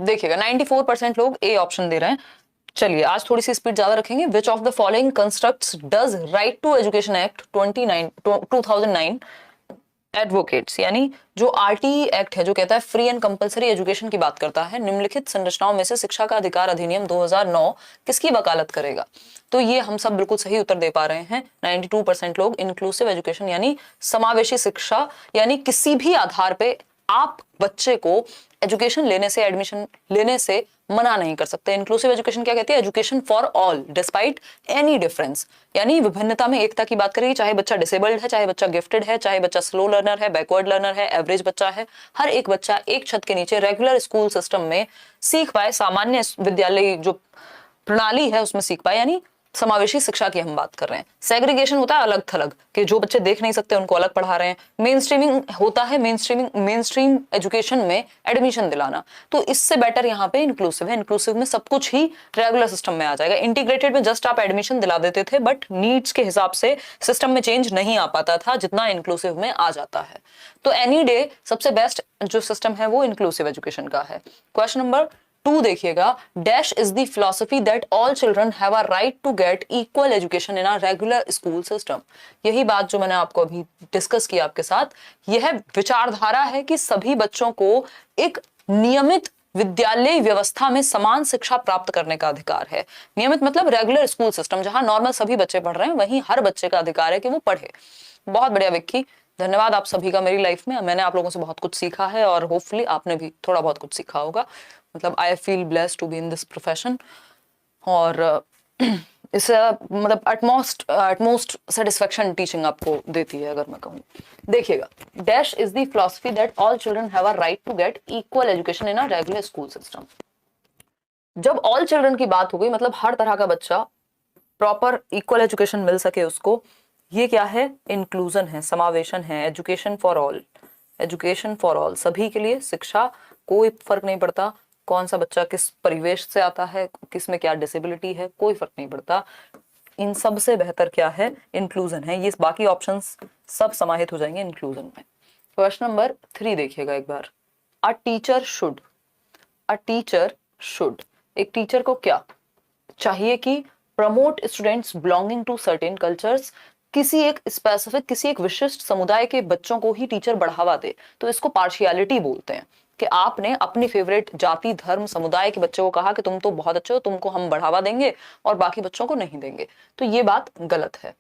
देखिएगा 94% लोग A option दे रहे हैं। चलिए आज थोड़ी सी स्पीड ज्यादा रखेंगे। Which of the following constructs does right to education act 2009 advocates, यानी जो आरटीई एक्ट है जो कहता है फ्री एंड कंपलसरी एजुकेशन की बात करता है, निम्नलिखित संरचनाओं में से शिक्षा का अधिकार अधिनियम 2009 किसकी वकालत करेगा? तो ये हम सब बिल्कुल सही उत्तर दे पा रहे हैं। 92% लोग इंक्लूसिव एजुकेशन यानी समावेशी शिक्षा, यानी किसी भी आधार पे आप बच्चे को एजुकेशन लेने से, एडमिशन लेने से मना नहीं कर सकते। इंक्लूसिव एजुकेशन क्या कहती है? Education for all despite any difference, यानी विभिन्नता में एकता की बात करेगी। चाहे बच्चा डिसेबल्ड है, चाहे बच्चा गिफ्टेड है, चाहे बच्चा स्लो लर्नर है, बैकवर्ड लर्नर है, एवरेज बच्चा है, हर एक बच्चा एक छत के नीचे रेगुलर स्कूल सिस्टम में सीख पाए, सामान्य विद्यालय जो प्रणाली है उसमें सीख पाए, यानी समावेशी शिक्षा की हम बात कर रहे हैं। सेग्रीगेशन होता है अलग थलग, कि जो बच्चे देख नहीं सकते उनको अलग पढ़ा रहे हैं। मेन स्ट्रीमिंग होता है मेन स्ट्रीम एजुकेशन में एडमिशन दिलाना। तो इससे बेटर यहाँ पे इंक्लूसिव है। इंक्लूसिव में सब कुछ ही रेगुलर सिस्टम में आ जाएगा। इंटीग्रेटेड में जस्ट आप एडमिशन दिला देते थे, बट नीड्स के हिसाब से सिस्टम में चेंज नहीं आ पाता था जितना इंक्लूसिव में आ जाता है। तो एनी डे सबसे बेस्ट जो सिस्टम है वो इंक्लूसिव एजुकेशन का है। क्वेश्चन नंबर 2 देखिएगा, dash is the philosophy that all children have a right to get equal education in a regular school system. यही बात जो मैंने आपको अभी डिस्कस की आपके साथ, यह विचारधारा है कि सभी बच्चों को एक नियमित विद्यालय व्यवस्था में समान शिक्षा प्राप्त करने का अधिकार है। नियमित मतलब रेगुलर स्कूल सिस्टम, जहां नॉर्मल सभी बच्चे पढ़ रहे हैं, वहीं हर बच्चे का अधिकार है कि वो पढ़े। बहुत बढ़िया विक्की, धन्यवाद आप सभी का मेरी लाइफ में। मैंने आप लोगों से बहुत कुछ सीखा है और होपफुली आपने भी थोड़ा बहुत कुछ सीखा होगा। मतलब I feel blessed to be in this profession. और इससे मतलब एटमोस्ट सेटिस्फेक्शन टीचिंग आपको देती है अगर मैं कहूँ। देखिएगा, dash is the philosophy that all children have a right to get equal education in a regular school system. जब ऑल चिल्ड्रन की बात हो गई, मतलब हर तरह का बच्चा प्रॉपर इक्वल एजुकेशन मिल सके उसको, ये क्या है? इंक्लूजन है, समावेशन है। Education for all, education for all, सभी के लिए शिक्षा, कोई फर्क नहीं पड़ता कौन सा बच्चा किस परिवेश से आता है, किस में क्या डिसेबिलिटी है, कोई फर्क नहीं पड़ता। इन सब से बेहतर क्या है? इंक्लूजन है। ये बाकी ऑप्शंस सब समाहित हो जाएंगे इंक्लूजन में। क्वेश्चन नंबर 3 देखिएगा एक बार, a teacher should, a teacher should, एक टीचर को क्या चाहिए कि promote students belonging to certain cultures, किसी एक स्पेसिफिक, किसी एक विशिष्ट समुदाय के बच्चों को ही टीचर बढ़ावा दे। तो इसको पार्शियलिटी बोलते हैं, कि आपने अपनी फेवरेट जाति, धर्म, समुदाय के बच्चे को कहा कि तुम तो बहुत अच्छे हो, तुमको हम बढ़ावा देंगे और बाकी बच्चों को नहीं देंगे। तो ये बात गलत है।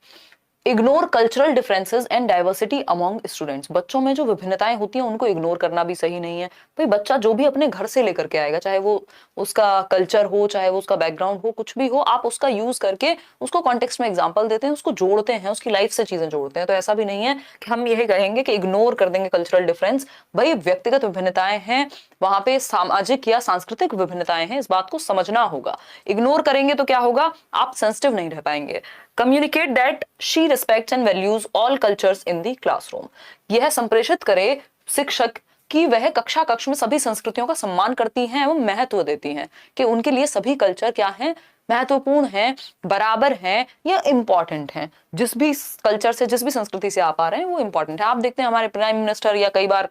Ignore cultural differences and diversity among students, बच्चों में जो विभिन्नताएं होती हैं उनको इग्नोर करना भी सही नहीं है। भाई बच्चा जो भी अपने घर से लेकर के आएगा, चाहे वो उसका कल्चर हो, चाहे वो उसका बैकग्राउंड हो, कुछ भी हो, आप उसका यूज करके उसको कॉन्टेक्स्ट में एग्जांपल देते हैं, उसको जोड़ते हैं, उसकी लाइफ से चीजें जोड़ते हैं। तो ऐसा भी नहीं है कि हम यही कहेंगे कि इग्नोर कर देंगे कल्चरल डिफरेंस। भाई व्यक्तिगत विभिन्नताएं हैं, वहां पे सामाजिक या सांस्कृतिक विभिन्नताएं हैं, इस बात को समझना होगा। इग्नोर करेंगे तो क्या होगा? आप सेंसिटिव नहीं रह पाएंगे। Communicate that she respects and values all cultures in the classroom, यह संप्रेषित करे शिक्षक कि वह कक्षा कक्ष में सभी संस्कृतियों का सम्मान करती हैं एवं महत्व देती हैं, कि उनके लिए सभी कल्चर क्या हैं? महत्वपूर्ण हैं, बराबर हैं या इंपॉर्टेंट हैं। जिस भी कल्चर से, जिस भी संस्कृति से आप आ रहे हैं वो इंपॉर्टेंट है। आप देखते हैं हमारे प्राइम मिनिस्टर, या कई बार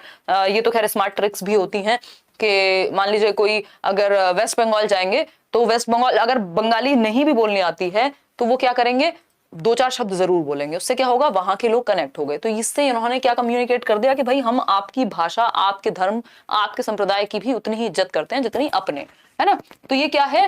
ये तो खैर स्मार्ट ट्रिक्स भी होती हैं कि मान लीजिए कोई अगर वेस्ट बंगाल जाएंगे, तो वेस्ट बंगाल अगर बंगाली नहीं भी बोलनी आती है तो वो क्या करेंगे? 2-4 शब्द जरूर बोलेंगे। उससे क्या होगा? वहां के लोग कनेक्ट हो गए। तो इससे इन्होंने क्या कम्युनिकेट कर दिया कि भाई हम आपकी भाषा, आपके धर्म, आपके संप्रदाय की भी उतनी ही इज्जत करते हैं जितनी अपने, है ना। तो ये क्या है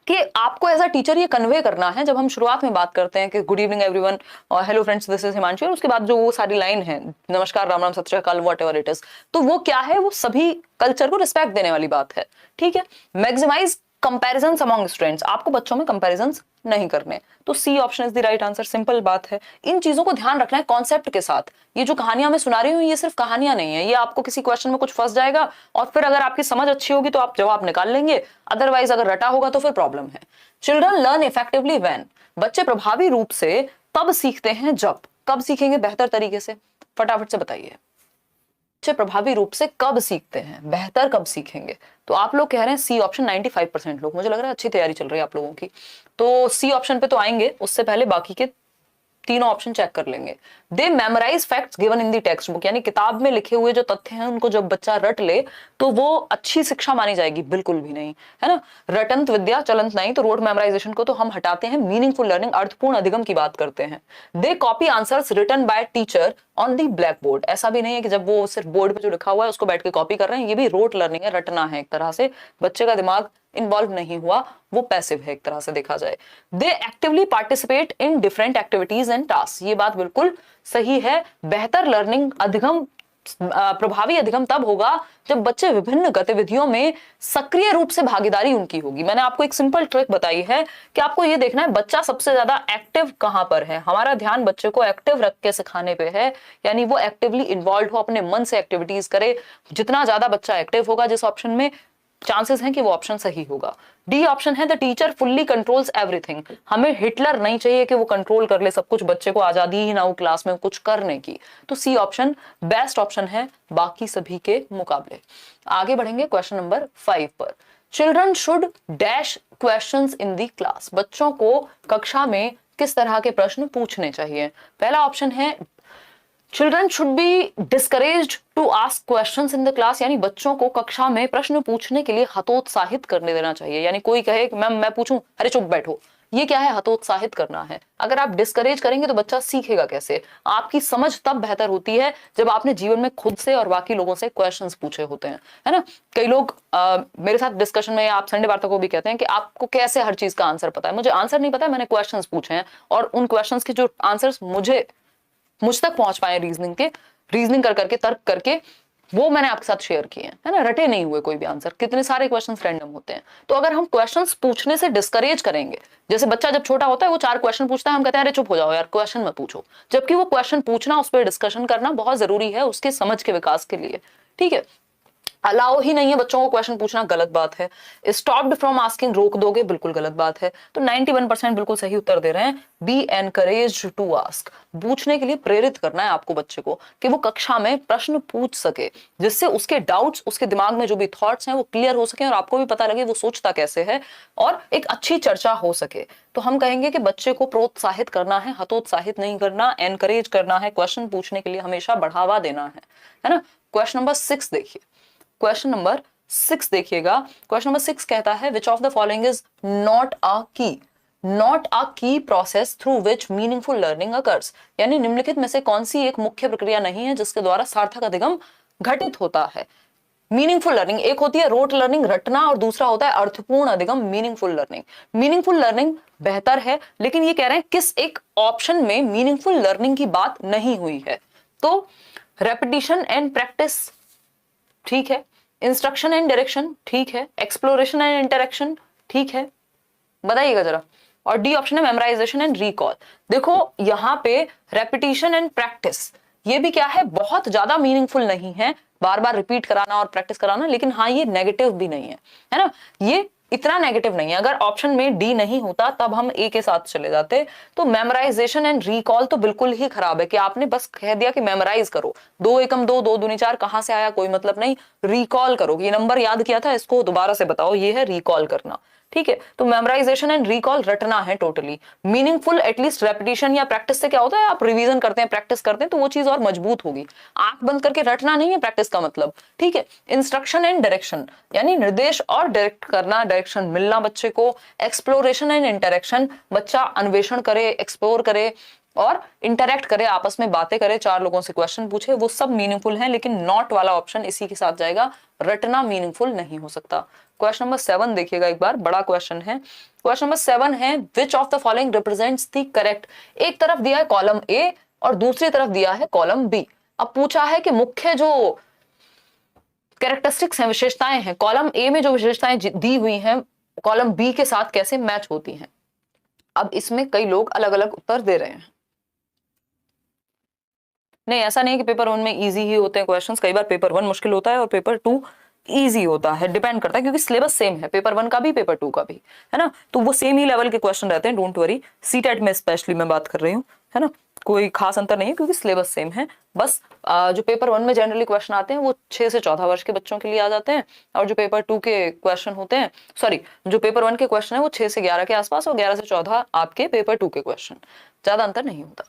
कि आपको एज अ टीचर ये कन्वे करना है। जब हम शुरुआत में बात करते हैं कि गुड इवनिंग एवरीवन और hello friends this is Himanshu, और उसके बाद जो वो सारी लाइन है, नमस्कार, राम राम, सत श्री अकाल, वॉट एवर इट इज, तो वो क्या है? वो सभी कल्चर को रिस्पेक्ट देने वाली बात है। ठीक है। मैक्सिमाइज कंपैरिजंस अमंग स्टूडेंट्स, आपको बच्चों में कंपैरिजंस नहीं करने। तो C option is the right answer. Simple बात है। इन चीजों को ध्यान रखना है कॉन्सेप्ट के साथ। ये जो कहानियां मैं सुना रही हूँ ये सिर्फ कहानियां नहीं है, ये आपको किसी क्वेश्चन में कुछ फंस जाएगा और फिर अगर आपकी समझ अच्छी होगी तो आप जवाब निकाल लेंगे, अदरवाइज अगर रटा होगा तो फिर प्रॉब्लम है। चिल्ड्रन लर्न इफेक्टिवली व्हेन, बच्चे प्रभावी रूप से तब सीखते हैं जब, कब सीखेंगे बेहतर तरीके से? फटाफट से बताइए। बच्चे प्रभावी रूप से कब सीखते हैं, बेहतर कब सीखेंगे? तो आप लोग कह रहे हैं सी ऑप्शन। 95% लोग, मुझे लग रहा है अच्छी तैयारी चल रही है आप लोगों की। तो सी ऑप्शन पे तो आएंगे, उससे पहले बाकी के तीनों ऑप्शन चेक कर लेंगे। They memorise facts given in the text book, यानी किताब में लिखे हुए जो तथ्य हैं उनको जब बच्चा रट ले तो वो अच्छी शिक्षा मानी जाएगी, बिल्कुल भी नहीं, है ना। रटंत विद्या चलंत नहीं, तो रोड मेमोराइजेशन को तो हम हटाते हैं, मीनिंगफुल लर्निंग अर्थपूर्ण अधिगम की बात करते हैं। They copy answers written by teacher on the black board, ऐसा भी नहीं है कि जब वो सिर्फ बोर्ड पे जो लिखा हुआ है उसको बैठ के कॉपी कर रहे हैं, ये भी रोट लर्निंग है, रटना है एक तरह से, बच्चे का दिमाग इन्वॉल्व नहीं हुआ, वो पैसिव है एक तरह से देखा जाए। They actively participate in different activities and task, ये बात बिल्कुल सही है। बेहतर लर्निंग अधिगम प्रभावी अधिगम तब होगा जब बच्चे विभिन्न गतिविधियों में सक्रिय रूप से भागीदारी उनकी होगी। मैंने आपको एक सिंपल ट्रिक बताई है कि आपको ये देखना है बच्चा सबसे ज्यादा एक्टिव कहां पर है। हमारा ध्यान बच्चे को एक्टिव रख के सिखाने पे है, यानी वो एक्टिवली इन्वॉल्व हो, अपने मन से एक्टिविटीज करे। जितना ज्यादा बच्चा एक्टिव होगा जिस ऑप्शन में, चांसेस हैं कि वो ऑप्शन सही होगा। डी ऑप्शन है the teacher fully controls everything, हमें हिटलर नहीं चाहिए कि वो कंट्रोल कर ले सब कुछ, बच्चे को आजादी ही ना हो क्लास में कुछ करने की। तो सी ऑप्शन बेस्ट ऑप्शन है बाकी सभी के मुकाबले। आगे बढ़ेंगे क्वेश्चन नंबर 5 पर। Children should dash questions in the class, बच्चों को कक्षा में किस तरह के प्रश्न पूछने चाहिए। पहला ऑप्शन है children should be discouraged to ask questions in the class, यानी बच्चों को कक्षा में प्रश्न पूछने के लिए हतोत्साहित करने देना चाहिए। यानी कोई कहे कि मैम मैं पूछूं, अरे चुप बैठो, ये क्या है, हतोत्साहित करना है। अगर आप डिस्करेज करेंगे तो बच्चा सीखेगा कैसे। आपकी समझ तब बेहतर होती है जब आपने जीवन में खुद से और बाकी लोगों से क्वेश्चंस पूछे होते हैं, है ना। कई लोग मेरे साथ डिस्कशन में, आप संडे वार्ता को भी कहते हैं कि आपको कैसे हर चीज का आंसर पता है। मुझे आंसर नहीं पता है, मैंने क्वेश्चंस पूछे हैं और उन क्वेश्चंस के जो आंसर्स मुझ तक पहुंच पाए रीजनिंग कर करके, तर्क करके, वो मैंने आपके साथ शेयर किए हैं, है ना। रटे नहीं हुए कोई भी आंसर, कितने सारे क्वेश्चंस रैंडम होते हैं। तो अगर हम क्वेश्चंस पूछने से डिस्करेज करेंगे, जैसे बच्चा जब छोटा होता है वो 4 क्वेश्चन पूछता है, हम कहते हैं अरे चुप हो जाओ यार, क्वेश्चन मत पूछो, जबकि वो क्वेश्चन पूछना, उस पर डिस्कशन करना बहुत जरूरी है उसके समझ के विकास के लिए, ठीक है। अलाउ ही नहीं है बच्चों को क्वेश्चन पूछना, गलत बात है। स्टॉप्ड फ्रॉम आस्किंग, रोक दोगे, बिल्कुल गलत बात है। तो 91% बिल्कुल सही उत्तर दे रहे हैं। बी एनकरेज्ड टू आस्क, पूछने के लिए प्रेरित करना है आपको बच्चे को कि वो कक्षा में प्रश्न पूछ सके, जिससे उसके डाउट्स, उसके दिमाग में जो भी थॉट्स हैं वो क्लियर हो सके और आपको भी पता लगे वो सोचता कैसे है और एक अच्छी चर्चा हो सके। तो हम कहेंगे कि बच्चे को प्रोत्साहित करना है, हतोत्साहित नहीं करना, एनकरेज करना है, क्वेश्चन पूछने के लिए हमेशा बढ़ावा देना है ना। क्वेश्चन नंबर 6 देखिए, क्वेश्चन नंबर 6 देखिएगा। क्वेश्चन नंबर 6 कहता है विच of the following is not a की, नॉट अ की process through which meaningful learning occurs, यानी निम्नलिखित में से कौन सी एक मुख्य प्रक्रिया नहीं है जिसके द्वारा सार्थक अधिगम घटित होता है। मीनिंगफुल लर्निंग, एक होती है रोट लर्निंग, रटना, और दूसरा होता है अर्थपूर्ण अधिगम, मीनिंगफुल लर्निंग। मीनिंगफुल लर्निंग बेहतर है, लेकिन ये कह रहे हैं किस एक ऑप्शन में मीनिंगफुल लर्निंग की बात नहीं हुई है। तो रेपिटिशन एंड प्रैक्टिस ठीक है, इंस्ट्रक्शन एंड डायरेक्शन ठीक है, एक्सप्लोरेशन एंड इंटरेक्शन ठीक है, बताइएगा जरा। और डी ऑप्शन है मेमोराइजेशन एंड रिकॉल। देखो यहाँ पे रेपिटिशन एंड प्रैक्टिस, ये भी क्या है, बहुत ज्यादा मीनिंगफुल नहीं है, बार बार रिपीट कराना और प्रैक्टिस कराना, लेकिन हाँ ये नेगेटिव भी नहीं है ना, ये इतना नेगेटिव नहीं है। अगर ऑप्शन में डी नहीं होता तब हम ए के साथ चले जाते। तो मेमोराइजेशन एंड रिकॉल तो बिल्कुल ही खराब है कि आपने बस कह दिया कि मेमोराइज करो, 2 एकम 2, 2 दूनी 4 कहां से आया कोई मतलब नहीं, रिकॉल करो, ये नंबर याद किया था इसको दोबारा से बताओ, ये है रिकॉल करना, ठीक है। तो मेमोराइजेशन एंड रिकॉल रटना है टोटली। मीनिंगफुल एटलीस्ट रेपिटेशन या प्रैक्टिस से क्या होता है, आप रिवीजन करते हैं, प्रैक्टिस करते हैं तो वो चीज और मजबूत होगी। आंख बंद करके रटना नहीं है प्रैक्टिस का मतलब, ठीक है। इंस्ट्रक्शन एंड डायरेक्शन, यानी निर्देश और डायरेक्ट करना, डायरेक्शन मिलना बच्चे को। एक्सप्लोरेशन एंड इंटरेक्शन, बच्चा अन्वेषण करे, एक्सप्लोर करे और इंटरेक्ट करे, आपस में बातें करे, 4 लोगों से क्वेश्चन पूछे, वो सब मीनिंगफुल है। लेकिन नॉट वाला ऑप्शन इसी के साथ जाएगा, रटना मीनिंगफुल नहीं हो सकता। क्वेश्चन नंबर 7 देखिएगा एक बार, बड़ा क्वेश्चन है। क्वेश्चन नंबर 7 है विच of the following represents the correct, एक तरफ दिया है कॉलम ए और दूसरी तरफ दिया है कॉलम बी। अब पूछा है कि मुख्य जो कैरेक्टरिस्टिक्स हैं, विशेषताएं हैं, कॉलम ए में जो विशेषताएं दी हुई हैं कॉलम बी के साथ कैसे मैच होती हैं। अब इसमें कई लोग अलग अलग उत्तर दे रहे हैं। नहीं, ऐसा नहीं कि पेपर 1 में इजी ही होते हैं क्वेश्चंस, कई बार पेपर 1 मुश्किल होता है और पेपर 2 इजी होता है, डिपेंड करता है, क्योंकि सिलेबस सेम है, पेपर 1 का भी पेपर 2 का भी, है ना। तो वो सेम ही लेवल के क्वेश्चन रहते हैं, डोंट वरी। सीटेट में स्पेशली मैं बात कर रही हूँ, है ना। कोई खास अंतर नहीं है क्योंकि सिलेबस सेम है। बस जो पेपर 1 में जनरली क्वेश्चन आते हैं वो 6 से 14 वर्ष के बच्चों के लिए आ जाते हैं, और जो पेपर 2 के क्वेश्चन होते हैं, सॉरी जो पेपर 1 के क्वेश्चन है वो 6 से 11 के आसपास, और 11 से 14 आपके पेपर 2 के क्वेश्चन, ज्यादा अंतर नहीं होता।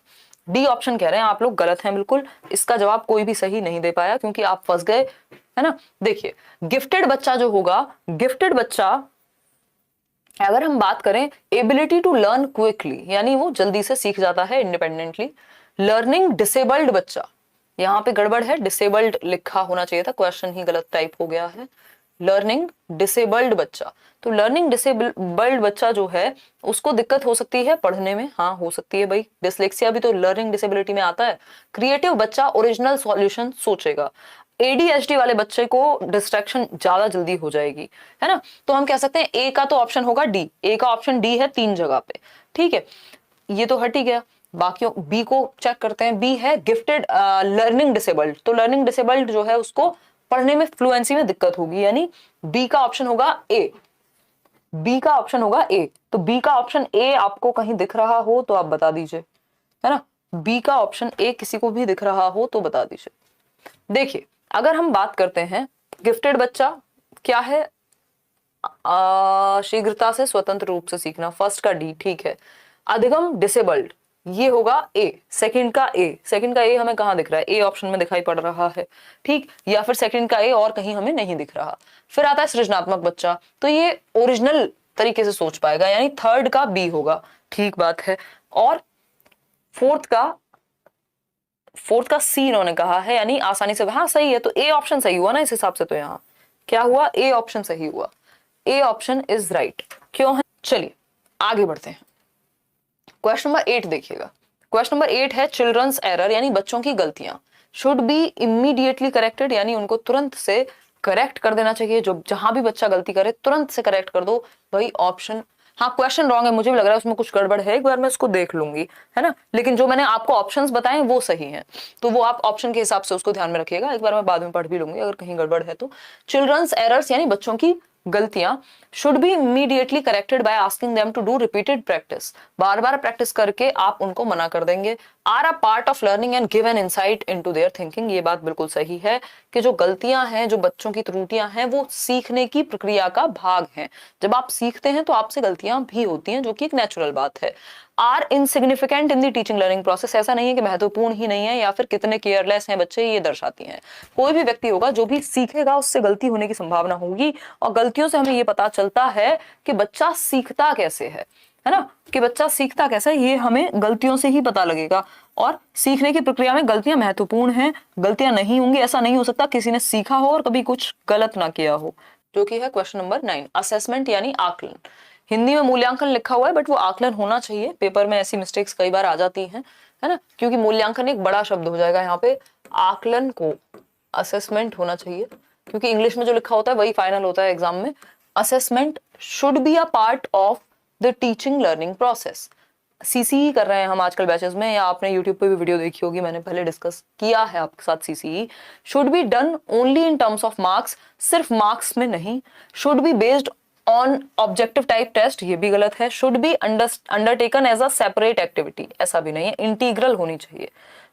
डी ऑप्शन कह रहे हैं आप लोग गलत हैं बिल्कुल, इसका जवाब कोई भी सही नहीं दे पाया क्योंकि आप फंस गए, है ना। देखिए गिफ्टेड बच्चा जो होगा, गिफ्टेड बच्चा अगर हम बात करें एबिलिटी टू लर्न क्विकली, यानी वो जल्दी से सीख जाता है इंडिपेंडेंटली। लर्निंग डिसेबल्ड बच्चा, यहाँ पे गड़बड़ है, डिसेबल्ड लिखा होना चाहिए था, क्वेश्चन ही गलत टाइप हो गया है। लर्निंग डिसेबल्ड बच्चा, तो लर्निंग डिसेबल्ड बच्चा जो है उसको दिक्कत हो सकती है पढ़ने में, हाँ हो सकती है भाई, डिसलेक्सिया भी तो लर्निंग डिसेबिलिटी में आता है। क्रिएटिव बच्चा ओरिजिनल सॉल्यूशन सोचेगा। एडीएचडी वाले बच्चे को डिस्ट्रैक्शन ज्यादा जल्दी हो जाएगी, है ना। तो हम कह सकते हैं ए का तो ऑप्शन होगा डी, ए का ऑप्शन डी है 3 जगह पे, ठीक है, ये तो हट ही गया। बाकी बी को चेक करते हैं, बी है गिफ्टेड लर्निंग डिसेबल्ड, तो लर्निंग डिसेबल्ड जो है उसको पढ़ने में फ्लुएंसी में दिक्कत होगी, यानी बी का ऑप्शन होगा ए, बी का ऑप्शन होगा ए। तो बी का ऑप्शन ए आपको कहीं दिख रहा हो तो आप बता दीजिए, है ना, बी का ऑप्शन ए किसी को भी दिख रहा हो तो बता दीजिए। देखिए अगर हम बात करते हैं गिफ्टेड बच्चा क्या है, शीघ्रता से स्वतंत्र रूप से सीखना, फर्स्ट का डी, ठीक है। अधिगम डिसेबल्ड, ये होगा ए, सेकंड का ए, सेकंड का ए हमें कहाँ दिख रहा है, ए ऑप्शन में दिखाई पड़ रहा है, ठीक, या फिर सेकंड का ए और कहीं हमें नहीं दिख रहा। फिर आता है सृजनात्मक बच्चा, तो ये ओरिजिनल तरीके से सोच पाएगा, यानी थर्ड का बी होगा, ठीक बात है। और फोर्थ का सी इन्होंने कहा है, यानी आसानी से, हाँ सही है, तो ए ऑप्शन सही हुआ ना इस हिसाब से, तो यहाँ क्या हुआ, ए ऑप्शन सही हुआ, ए ऑप्शन इज राइट, क्यों है। चलिए आगे बढ़ते हैं, क्वेश्चन नंबर 8 देखिएगा। क्वेश्चन नंबर 8 है चिल्ड्रंस एरर, यानी बच्चों की गलतियां शुड बी इमीडिएटली करेक्टेड, यानी उनको तुरंत से करेक्ट कर देना चाहिए, जो जहां भी बच्चा गलती करे तुरंत से करेक्ट कर दो भाई। ऑप्शन, हाँ क्वेश्चन रॉन्ग है, मुझे भी लग रहा है उसमें कुछ गड़बड़ है, एक बार मैं उसको देख लूंगी, है ना, लेकिन जो मैंने आपको ऑप्शंस बताए वो सही हैं, तो वो आप ऑप्शन के हिसाब से उसको ध्यान में रखिएगा, एक बार मैं बाद में पढ़ भी लूंगी अगर कहीं गड़बड़ है तो। चिल्ड्रंस एरर्स यानी बच्चों की गलतियां should be immediately corrected by asking them to do repeated practice, बार बार प्रैक्टिस करके आप उनको मना कर देंगे। Are a part of learning and give an insight into their thinking, ये बात बिल्कुल सही है कि जो गलतियां हैं, जो बच्चों की त्रुटियां हैं, वो सीखने की प्रक्रिया का भाग हैं। जब आप सीखते हैं तो आपसे गलतियां भी होती हैं, जो कि एक नेचुरल बात है। Are insignificant in the teaching learning process, ऐसा नहीं है कि महत्वपूर्ण ही नहीं है या फिर कितने केयरलेस हैं बच्चे, ये दर्शाती हैं। कोई भी व्यक्ति होगा जो भी सीखेगा उससे गलती होने की संभावना होगी, और गलतियों से हमें ये पता चलता है कि बच्चा सीखता कैसे है ना, कि बच्चा सीखता कैसे है, ये हमें गलतियों से ही पता लगेगा। और सीखने की प्रक्रिया में गलतियां महत्वपूर्ण हैं, गलतियां नहीं होंगी ऐसा नहीं हो सकता, किसी ने सीखा हो और कभी कुछ गलत ना किया हो, जो कि है क्वेश्चन नंबर 9। असेसमेंट यानी आकलन, हिंदी में मूल्यांकन लिखा हुआ है बट वो आकलन होना चाहिए, पेपर में ऐसी मिस्टेक्स कई बार आ जाती हैं, है ना, क्योंकि मूल्यांकन एक बड़ा शब्द हो जाएगा यहाँ पे, आकलन को असेसमेंट होना चाहिए, क्योंकि इंग्लिश में जो लिखा होता है वही फाइनल होता है एग्जाम में। Assessment should be a part of the teaching learning process. CCE कर रहे हैं हम आजकल बैचेस में, या आपने यूट्यूब पे भी वीडियो देखी होगी, मैंने पहले डिस्कस किया है आपके साथ। CCE should be done only in terms of marks, सिर्फ मार्क्स में नहीं। Should be based on objective type test, ये भी गलत है। Should be undertaken as a separate activity, ऐसा भी नहीं है, इंटीग्रल होनी चाहिए।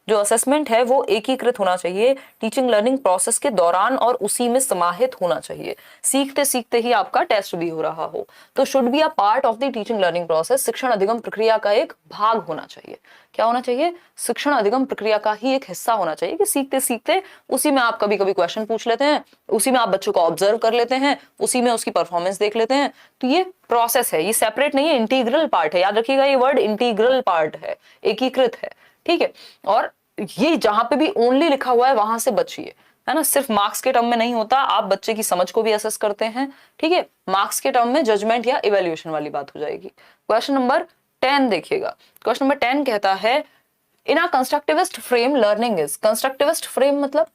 जो असेसमेंट है वो एकीकृत होना चाहिए टीचिंग लर्निंग प्रोसेस के दौरान और उसी में समाहित होना चाहिए, सीखते सीखते ही आपका टेस्ट भी हो रहा हो। तो should be a part of the teaching learning process, शिक्षण अधिगम प्रक्रिया का एक भाग होना चाहिए। क्या होना चाहिए, शिक्षण अधिगम प्रक्रिया का ही एक हिस्सा होना चाहिए, कि सीखते सीखते उसी में आप कभी कभी क्वेश्चन पूछ लेते हैं, उसी में आप बच्चों को ऑब्जर्व कर लेते हैं, उसी में उसकी परफॉर्मेंस देख लेते हैं। तो ये प्रोसेस है, ये सेपरेट नहीं है, इंटीग्रल पार्ट है, याद रखिएगा ये वर्ड इंटीग्रल पार्ट है, एकीकृत है, ठीक है। और ये जहां पे भी ओनली लिखा हुआ है वहां से बचिए, है ना, सिर्फ मार्क्स के टर्म में नहीं होता, आप बच्चे की समझ को भी असेस करते हैं, ठीक है, मार्क्स के टर्म में जजमेंट या इवैल्यूएशन वाली बात हो जाएगी। क्वेश्चन नंबर 10 देखिएगा, क्वेश्चन नंबर 10 कहता है in a constructivist frame learning is, constructivist frame मतलब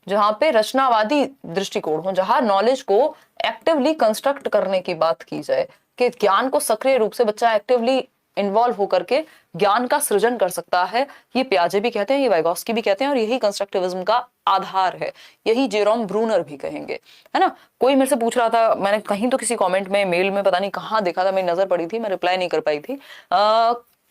जहां पे रचनावादी दृष्टिकोण हो, जहां नॉलेज को एक्टिवली कंस्ट्रक्ट करने की बात की जाए, कि ज्ञान को सक्रिय रूप से बच्चा एक्टिवली इन्वॉल्व होकर के ज्ञान का सृजन कर सकता है। ये पियाजे भी कहते हैं, ये वाइगोस्की भी कहते हैं, और यही कंस्ट्रक्टिविज्म का आधार है, यही जेरोम ब्रूनर भी कहेंगे, है ना। कोई मेरे से पूछ रहा था, मैंने कहीं तो किसी कमेंट में, मेल में, पता नहीं कहाँ देखा था, मेरी नजर पड़ी थी, मैं रिप्लाई नहीं कर पाई थी,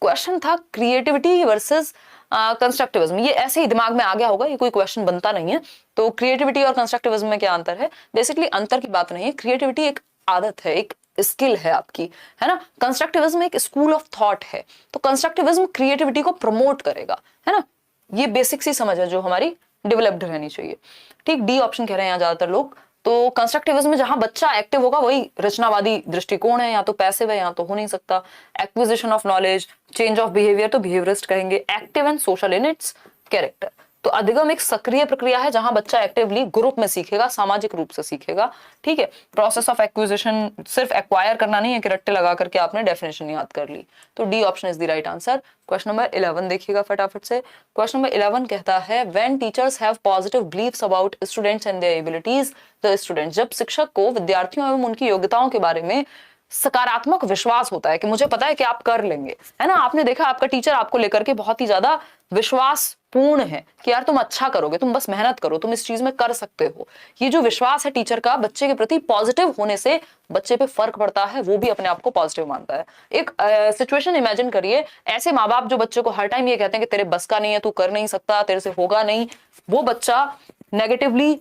क्वेश्चन था क्रिएटिविटी वर्सेस कंस्ट्रक्टिविज्म, ये ऐसे ही दिमाग में आ गया होगा, ये कोई क्वेश्चन बनता नहीं है। तो क्रिएटिविटी और कंस्ट्रक्टिविज्म में क्या अंतर है? बेसिकली अंतर की बात नहीं है, क्रिएटिविटी एक आदत है, एक स्किल है आपकी, है ना। कंस्ट्रक्टिविज्म एक स्कूल ऑफ थॉट है। तो कंस्ट्रक्टिविज्म क्रिएटिविटी को प्रमोट करेगा, है ना। ये बेसिक सी समझ है जो हमारी डेवलप्ड रहनी चाहिए। ठीक, डी ऑप्शन कह रहे हैं यहाँ ज्यादातर लोग। तो कंस्ट्रक्टिविज्म में जहां बच्चा एक्टिव होगा वही रचनावादी दृष्टिकोण है, या तो पैसिव है या तो हो नहीं सकता। Acquisition of knowledge, change of behaviour, तो बिहेवियरिस्ट कहेंगे। Active and social in its character, तो अधिगम एक सक्रिय प्रक्रिया है जहां बच्चा एक्टिवली ग्रुप में सीखेगा, सामाजिक रूप से सीखेगा। ठीक है, प्रोसेस ऑफ एक्विजिशन सिर्फ एक्वायर करना नहीं है कि रट्टे लगा करके आपने डेफिनेशन याद कर ली। तो D option is the right answer. Question number 11 देखिएगा फटाफट से। क्वेश्चन नंबर 11 कहता है when teachers have positive beliefs about students and their abilities the students, जब शिक्षक को विद्यार्थियों एवं उनकी योग्यताओं के बारे में सकारात्मक विश्वास होता है कि मुझे पता है कि आप कर लेंगे, है ना। आपने देखा आपका टीचर आपको लेकर के बहुत ही ज्यादा विश्वास पूर्ण है कि यार तुम अच्छा करोगे, तुम बस मेहनत करो, तुम इस चीज में कर सकते हो। ये जो विश्वास है टीचर का बच्चे के प्रति पॉजिटिव होने से बच्चे पे फर्क पड़ता है, वो भी अपने आप को पॉजिटिव मानता है। एक सिचुएशन इमेजिन करिए, ऐसे माँ बाप जो बच्चे को हर टाइम ये कहते हैं कि तेरे बस का नहीं है, तू कर नहीं सकता, तेरे से होगा नहीं, वो बच्चा नेगेटिव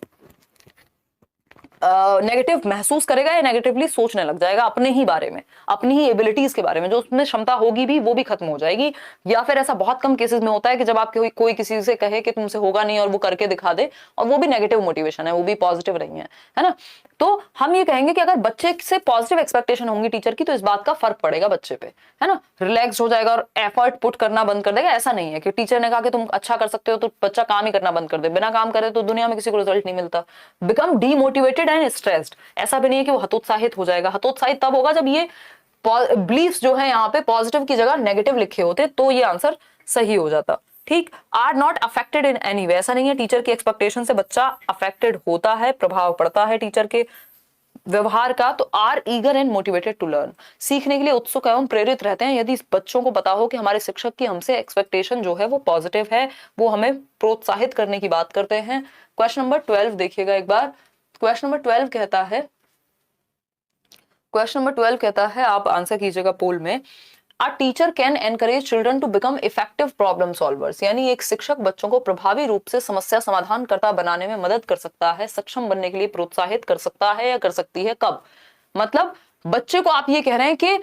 महसूस करेगा या नेगेटिवली सोचने लग जाएगा अपने ही बारे में, अपनी ही एबिलिटीज के बारे में, जो उसमें क्षमता होगी भी वो भी खत्म हो जाएगी। या फिर ऐसा बहुत कम केसेस में होता है कि जब आप कोई किसी से कहे कि तुमसे होगा नहीं और वो करके दिखा दे, और वो भी नेगेटिव मोटिवेशन है, वो भी पॉजिटिव नहीं है ना। तो हम ये कहेंगे कि अगर बच्चे से पॉजिटिव एक्सपेक्टेशन होंगी टीचर की, तो इस बात का फर्क पड़ेगा बच्चे पे, है ना। रिलैक्स हो जाएगा और एफर्ट पुट करना बंद कर देगा। ऐसा नहीं है कि टीचर ने कहा कि तुम अच्छा कर सकते हो तो बच्चा काम ही करना बंद कर दे, बिना काम करे तो दुनिया में किसी को रिजल्ट नहीं मिलता। बिकम डीमोटिवेटेड एंड स्ट्रेस्ड, ऐसा भी नहीं है कि वो हतोत्साहित हो जाएगा। हतोत्साहित तब होगा जब ये बिलीफ्स जो है यहाँ पे पॉजिटिव की जगह नेगेटिव लिखे होते, तो ये आंसर सही हो जाता। ठीक, are not affected in any way, ऐसा नहीं है टीचर की एक्सपेक्टेशन से बच्चा अफेक्टेड होता है, प्रभाव पड़ता है टीचर के व्यवहार का। तो are eager and motivated to learn, सीखने के लिए उत्सुक एवं प्रेरित रहते हैं। यदि बच्चों को पता हो कि हमारे शिक्षक की हमसे एक्सपेक्टेशन जो है वो पॉजिटिव है, वो हमें प्रोत्साहित करने की बात करते हैं। क्वेश्चन नंबर 12 देखिएगा एक बार। क्वेश्चन नंबर 12 कहता है, आप आंसर कीजिएगा पोल में। A teacher can encourage children to become effective problem solvers, यानी एक शिक्षक बच्चों को प्रभावी रूप से समस्या समाधानकर्ता बनाने में मदद कर सकता है, सक्षम बनने के लिए प्रोत्साहित कर सकता है या कर सकती है। कब? मतलब बच्चे को आप ये कह रहे हैं कि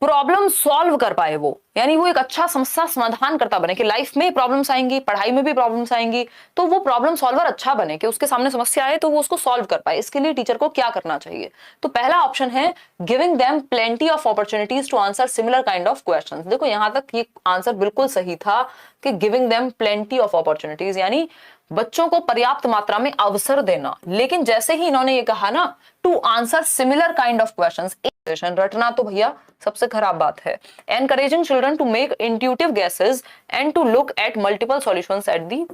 प्रॉब्लम सॉल्व कर पाए वो, यानी वो एक अच्छा समस्या समाधान करता बने, कि लाइफ में प्रॉब्लम्स आएंगी, पढ़ाई में भी प्रॉब्लम्स आएंगी, तो वो प्रॉब्लम सॉल्वर अच्छा बने, कि उसके सामने समस्या आए तो वो उसको सॉल्व कर पाए। इसके लिए टीचर को क्या करना चाहिए? तो पहला ऑप्शन है giving them plenty of opportunities to answer similar kind of questions. देखो यहां तक ये आंसर बिल्कुल सही था कि giving them plenty of opportunities, यानी बच्चों को पर्याप्त मात्रा में अवसर देना। लेकिन जैसे ही इन्होंने ये कहा ना to answer similar kind of questions, रटना तो भैया सबसे खराब बात है। Encouraging children to make intuitive guesses and to look at multiple solutions at the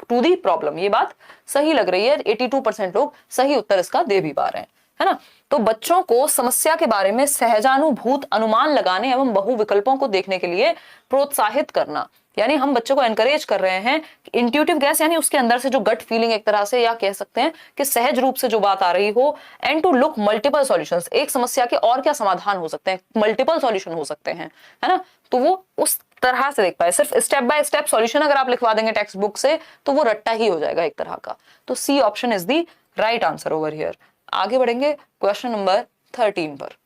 to the problem, ये बात सही लग रही है। 82% लोग सही उत्तर इसका दे भी पा रहे हैं, है ना। तो बच्चों को समस्या के बारे में सहजानुभूत अनुमान लगाने एवं बहु विकल्पों को देखने के लिए प्रोत्साहित करना, यानी हम बच्चों को एनकरेज कर रहे हैं। इंट्यूटिव गैस यानी उसके अंदर से जो गट फीलिंग एक तरह से, या कह सकते हैं कि सहज रूप से जो बात आ रही हो। And to look multiple solutions, एक समस्या के और क्या समाधान हो सकते हैं, मल्टीपल सॉल्यूशन हो सकते हैं, है ना। तो वो उस तरह से देख पाए। सिर्फ स्टेप बाय स्टेप सॉल्यूशन अगर आप लिखवा देंगे टेक्स्ट बुक से तो वो रट्टा ही हो जाएगा एक तरह का। तो C option is the right answer over here. आगे बढ़ेंगे क्वेश्चन नंबर 13 पर।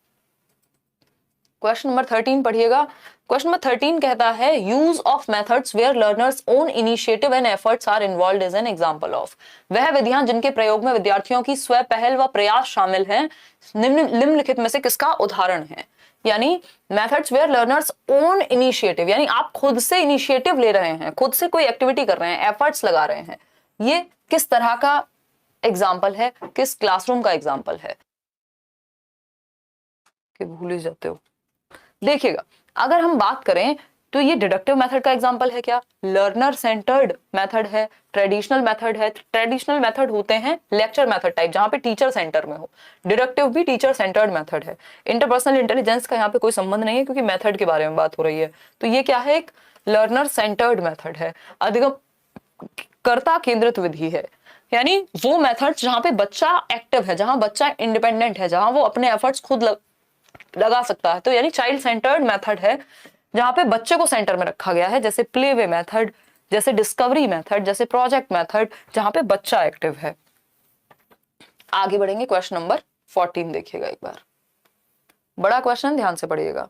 क्वेश्चन नंबर 13 पढ़िएगा। क्वेश्चन नंबर 13 कहता है use of methods where learners own initiative and efforts are involved is an example of, वह विधियां जिनके प्रयोग में विद्यार्थियों की स्व पहल व प्रयास शामिल हैं, निम्नलिखित में से किसका उदाहरण है। यानी methods where learners own initiative, यानी आप खुद से इनिशिएटिव ले रहे हैं, खुद से कोई एक्टिविटी कर रहे हैं, एफर्ट्स लगा रहे हैं। ये किस तरह का एग्जाम्पल है, किस क्लासरूम का एग्जाम्पल है कि भूल ही जाते हो। देखिएगा अगर हम बात करें तो ये डिडक्टिव मेथड का एग्जांपल है क्या, लर्नर सेंटर्ड मेथड है, ट्रेडिशनल मेथड है। ट्रेडिशनल मेथड होते हैं लेक्चर मेथड टाइप जहां पे टीचर सेंटर में हो, डिडक्टिव भी टीचर सेंटर्ड मेथड है। इंटरपर्सनल इंटेलिजेंस का यहाँ पे कोई संबंध नहीं है क्योंकि मेथड के बारे में बात हो रही है। तो ये क्या है, एक लर्नर सेंटर्ड मेथड है, अधिगम कर्ता केंद्रित विधि है। यानी वो मेथड जहां पे बच्चा एक्टिव है, जहां बच्चा इंडिपेंडेंट है, जहां वो अपने एफर्ट्स खुद लगा सकता है। तो यानी चाइल्ड सेंटर्ड मेथड है जहां पे बच्चे को सेंटर में रखा गया है, जैसे प्ले वे मेथड, जैसे डिस्कवरी मेथड, जैसे प्रोजेक्ट मेथड, जहां पे बच्चा एक्टिव है। आगे बढ़ेंगे, क्वेश्चन नंबर 14 देखिएगा एक बार, बड़ा क्वेश्चन, ध्यान से पढ़िएगा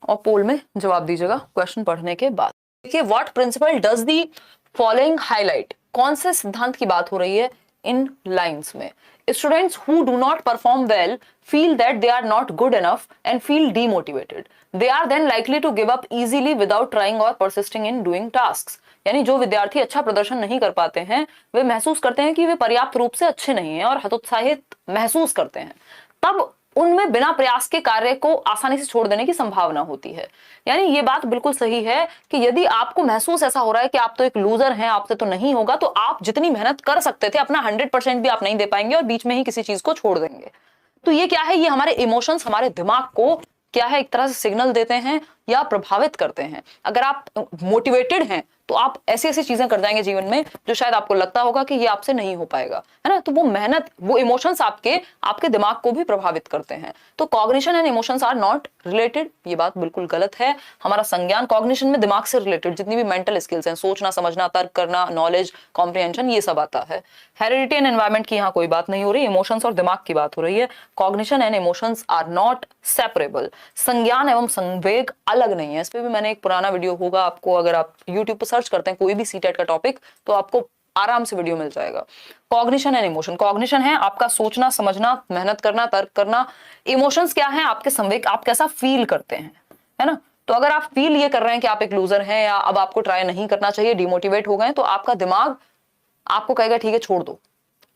और पोल में जवाब दीजिएगा क्वेश्चन पढ़ने के बाद। देखिए, what principle does the following highlight, कौन से सिद्धांत की बात हो रही है इन लाइंस में। Students who do not perform well feel that they are not good enough and feel demotivated, they are then likely to give up easily without trying or persisting in doing tasks. यानी जो विद्यार्थी अच्छा प्रदर्शन नहीं कर पाते हैं, वे महसूस करते हैं कि वे पर्याप्त रूप से अच्छे नहीं हैं और हतोत्साहित महसूस करते हैं, तब उनमें बिना प्रयास के कार्य को आसानी से छोड़ देने की संभावना होती है। यानी ये बात बिल्कुल सही है कि यदि आपको महसूस ऐसा हो रहा है कि आप तो एक लूजर हैं, आपसे तो नहीं होगा, तो आप जितनी मेहनत कर सकते थे अपना 100% भी आप नहीं दे पाएंगे और बीच में ही किसी चीज को छोड़ देंगे। तो ये क्या है, ये हमारे इमोशंस हमारे दिमाग को क्या है, एक तरह से सिग्नल देते हैं या प्रभावित करते हैं। अगर आप मोटिवेटेड हैं तो आप ऐसी ऐसी चीजें कर जाएंगे जीवन में जो शायद आपको लगता होगा कि ये आपसे नहीं हो पाएगा, है ना। तो वो मेहनत, वो इमोशंस आपके दिमाग को भी प्रभावित करते हैं। तो cognition and emotions are not related, ये बात बिल्कुल गलत है। हमारा संज्ञान कॉग्निशन में दिमाग से रिलेटेड जितनी भी मेंटल स्किल्स हैं, सोचना, समझना, तर्क करना, नॉलेज, कॉम्प्रिहेंशन, ये सब आता है। हेरिडिटी एंड एनवायरमेंट की यहाँ कोई बात नहीं हो रही, इमोशंस और दिमाग की बात हो रही है। Cognition and emotions are not separable, संज्ञान एवं संवेग अलग नहीं है। इस पे भी मैंने एक पुराना वीडियो होगा, आपको अगर आप यूट्यूब पर सर्च करते हैं कोई भी सीटेट का टॉपिक तो आपको आराम से वीडियो मिल जाएगा। कॉग्निशन एंड इमोशन, कॉग्निशन है आपका सोचना, समझना, मेहनत करना, तर्क करना। इमोशंस क्या है, आपके संवेग, आप कैसा फील करते हैं, है ना। तो अगर आप फील ये कर रहे हैं कि आप एक लूजर हैं या अब आपको ट्राई नहीं करना चाहिए, डिमोटिवेट हो गए, तो आपका दिमाग आपको कहेगा ठीक है छोड़ दो।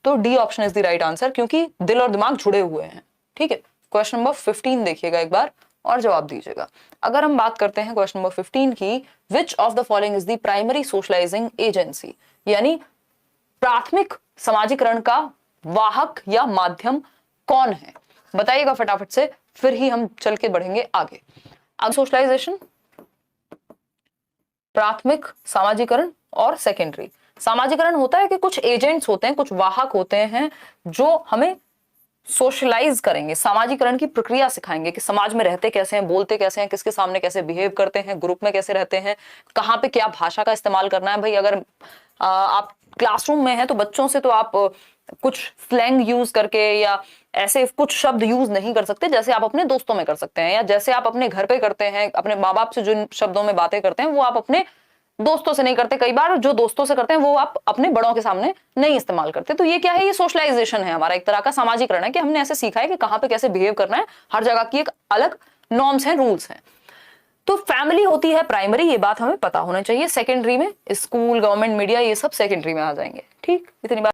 तो D option is the right answer, क्योंकि दिल और दिमाग जुड़े हुए हैं। ठीक है, क्वेश्चन नंबर 15 देखिएगा एक बार और जवाब दीजिएगा। अगर हम बात करते हैं क्वेश्चन नंबर 15 की, which of the following is the primary socialising agency, यानी प्राथमिक समाजीकरण का वाहक या माध्यम कौन है, बताइएगा फटाफट से, फिर ही हम चल के बढ़ेंगे आगे। अब सोशलाइजेशन, प्राथमिक समाजीकरण और सेकेंडरी समाजीकरण होता है कि कुछ एजेंट्स होते हैं, कुछ वाहक होते हैं जो हमें सोशलाइज करेंगे, सामाजिकरण की प्रक्रिया सिखाएंगे कि समाज में रहते कैसे हैं, बोलते कैसे हैं, किसके सामने कैसे बिहेव करते हैं, ग्रुप में कैसे रहते हैं, कहाँ पे क्या भाषा का इस्तेमाल करना है। भाई अगर आप क्लासरूम में हैं तो बच्चों से तो आप कुछ स्लैंग यूज करके या ऐसे कुछ शब्द यूज नहीं कर सकते जैसे आप अपने दोस्तों में कर सकते हैं, या जैसे आप अपने घर पे करते हैं, अपने माँ बाप से जिन शब्दों में बातें करते हैं वो आप अपने दोस्तों से नहीं करते। कई बार जो दोस्तों से करते हैं वो आप अपने बड़ों के सामने नहीं इस्तेमाल करते। तो ये क्या है, ये सोशलाइजेशन है, हमारा एक तरह का सामाजिकरण है कि हमने ऐसे सीखा है कि कहाँ पे कैसे बिहेव करना है, हर जगह की एक अलग नॉर्म्स हैं, रूल्स हैं। तो फैमिली होती है प्राइमरी, ये बात हमें पता होना चाहिए। सेकेंडरी में स्कूल, गवर्नमेंट, मीडिया, ये सब सेकेंडरी में आ जाएंगे। ठीक, इतनी बात।